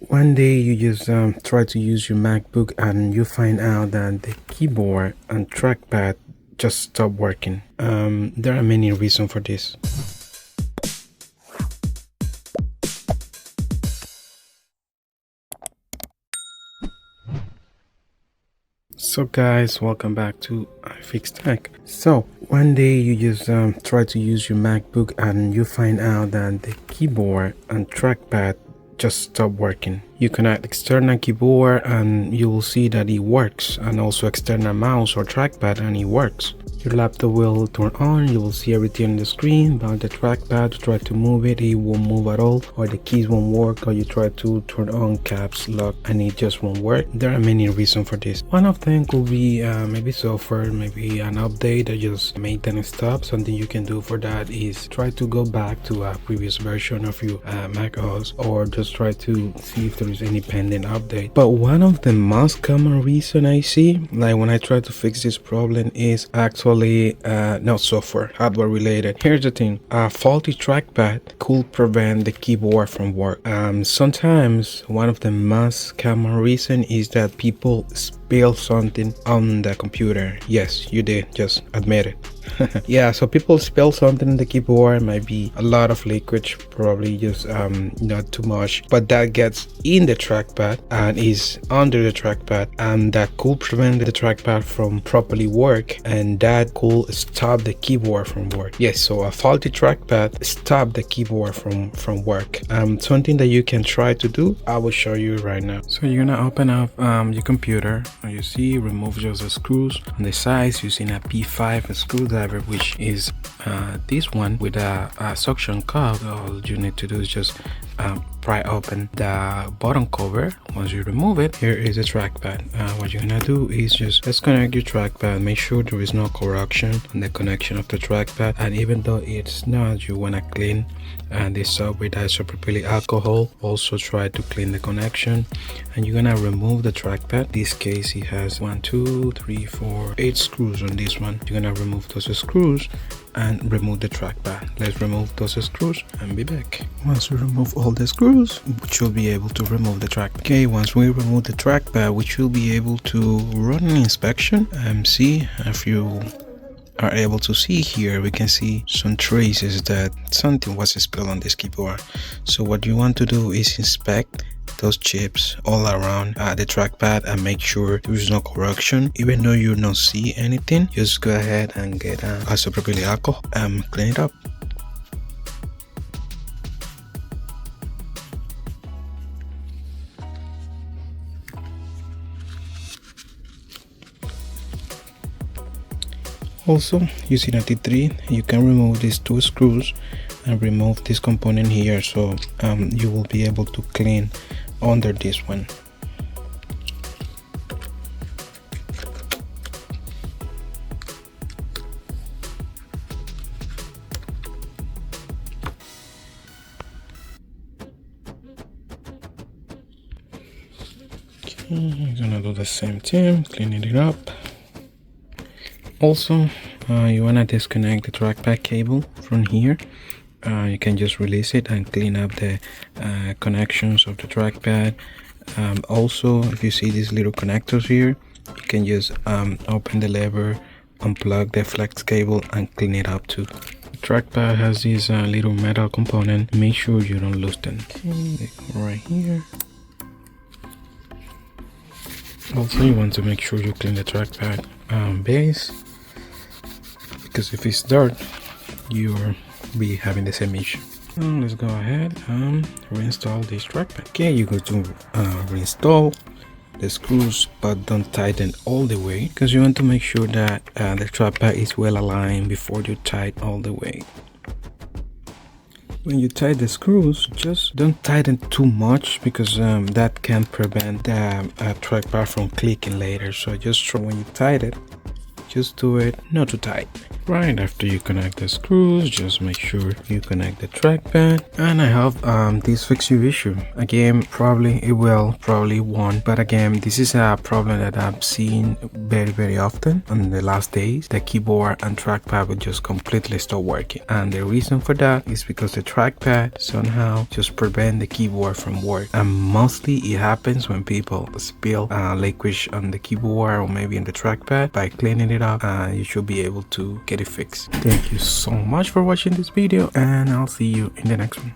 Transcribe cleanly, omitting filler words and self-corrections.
One day you just try to use your MacBook and you find out that the keyboard and trackpad just stopped working. There are many reasons for this. So guys, welcome back to IFIXTech. So one day you just try to use your MacBook and you find out that the keyboard and trackpad just stopped working. You connect external keyboard and you will see that it works, and also external mouse or trackpad and it works. Your laptop will turn on, you will see everything on the screen, but the trackpad, try to move it, it won't move at all, or the keys won't work, or you try to turn on caps lock and it just won't work. There are many reasons for this. One of them could be maybe software, maybe an update that just maintenance stop. Something you can do for that is try to go back to a previous version of your Mac OS, or just try to see if there is any pending update. But one of the most common reason I see, like when I try to fix this problem, is actually not software, hardware related. Here's the thing, a faulty trackpad could prevent the keyboard from work. Sometimes one of the most common reason is that people spill something on the computer. Yes, you did, just admit it. Yeah, so people spill something in the keyboard, might be a lot of liquid, probably just not too much, but that gets in the trackpad and is under the trackpad, and that could prevent the trackpad from properly work, and that could stop the keyboard from work. Yes, so a faulty trackpad stop the keyboard from work. Something that you can try to do, I will show you right now. So you're gonna open up your computer, and you see remove just the screws on the sides using a P5 screwdriver, which is this one with a suction cup. All you need to do is just pry open the bottom cover. Once you remove it, here is the trackpad. What you're gonna do is just disconnect your trackpad, make sure there is no corrosion on the connection of the trackpad, and even though it's not, you wanna clean this up with isopropyl alcohol. Also try to clean the connection, and you're gonna remove the trackpad. In this case it has 1 2 3 4 8 screws on this one. You're gonna remove those screws and remove the trackpad. Let's remove those screws and be back. Once we remove all the screws, we should be able to remove the trackpad. Okay, once we remove the trackpad, we should be able to run an inspection and see if you are able to see here. We can see some traces that something was spilled on this keyboard. So what you want to do is inspect those chips all around the trackpad and make sure there is no corrosion. Even though you don't see anything, just go ahead and get isopropyl alcohol and clean it up. Also, using a T3, you can remove these 2 screws and remove this component here, so you will be able to clean under this one. Okay, I'm gonna do the same thing, cleaning it up. Also, you want to disconnect the trackpad cable from here. You can just release it and clean up the connections of the trackpad. Also, if you see these little connectors here, you can just open the lever, unplug the flex cable and clean it up too. The trackpad has this little metal component. Make sure you don't lose them. Okay, right here. Also, you want to make sure you clean the trackpad base, because if it's dirt, you'll be having the same issue. Now let's go ahead and reinstall this trackpad. Okay, you go to reinstall the screws, but don't tighten all the way, because you want to make sure that the trackpad is well aligned before you tighten all the way. When you tighten the screws, just don't tighten too much, because that can prevent the trackpad from clicking later. So just when you tighten it, just do it not too tight. Right after you connect the screws, just make sure you connect the trackpad. And I have this fix your issue. Again, probably won't, but again, this is a problem that I've seen very often in the last days. The keyboard and trackpad will just completely stop working, and the reason for that is because the trackpad somehow just prevent the keyboard from work, and mostly it happens when people spill liquid on the keyboard or maybe in the trackpad. By cleaning it up, you should be able to get it fixed. Thank you so much for watching this video, and I'll see you in the next one.